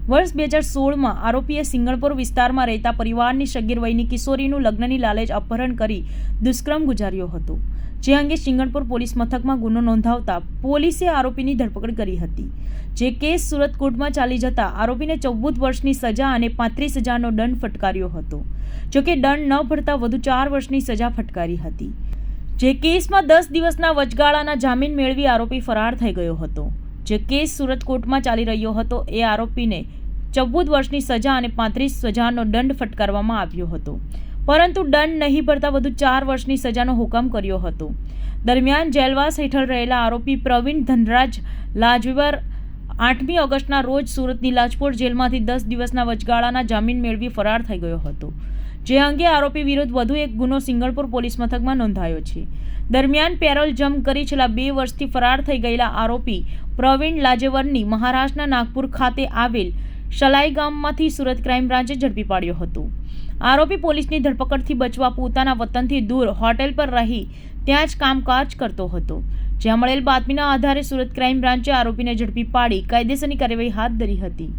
વર્ષ 2016માં આરોપીએ સિંગણપુર વિસ્તારમાં રહેતા પરિવારની સગીર વયની કિશોરીનું લગ્નની લાલચ અપહરણ કરી દુષ્કર્મ ગુજાર્યો હતો, જે અંગે સિંગણપુર પોલીસ મથકમાં ગુનો નોંધાવતા પોલીસે આરોપીની ધરપકડ કરી હતી। જે કેસ સુરત કોર્ટમાં ચાલી જતા આરોપીને 14 વર્ષની સજા અને 35,000નો દંડ ફટકાર્યો હતો। જોકે દંડ ન ભરતા વધુ 4 વર્ષની સજા ફટકારી હતી। જે કેસમાં 10 દિવસના વચગાળાના જામીન મેળવી આરોપી ફરાર થઈ ગયો હતો। જે કેસ સુરત કોર્ટમાં ચાલી રહ્યો હતો એ આરોપીને 14 વર્ષની સજા અને 35,000નો દંડ ફટકારવામાં આવ્યો હતો, પરંતુ દંડ નહીં ભરતા વધુ 4 વર્ષની સજાનો હુકમ કર્યો હતો। દરમિયાન જેલવાસ હેઠળ રહેલા આરોપી પ્રવીણ ધનરાજ લાજવીર 8મી ઓગસ્ટના રોજ સુરતની લાજપોર જેલમાંથી 10 દિવસના વચગાળાના જામીન મેળવી ફરાર થઈ ગયો હતો। જે અંગે આરોપી વિરુદ્ધ વધુ એક ગુનો સિંગણપુર પોલીસ મથકમાં નોંધાયો છે। દરમિયાન પેરોલ જમ્પ કરી છેલ્લા 2 વર્ષથી ફરાર થઈ ગયેલા આરોપી પ્રવીણ લાજેવરની મહારાષ્ટ્રના નાગપુર ખાતે આવેલ શલાઈ ગામમાંથી સુરત ક્રાઇમ બ્રાન્ચે ઝડપી પાડ્યો હતો। આરોપી પોલીસની ધરપકડથી બચવા પોતાના વતનથી દૂર હોટેલ પર રહી ત્યાં જ કામકાજ કરતો હતો। જ્યાં મળેલ બાતમીના આધારે સુરત ક્રાઇમ બ્રાન્ચે આરોપીને ઝડપી પાડી કાયદેસરની કાર્યવાહી હાથ ધરી હતી।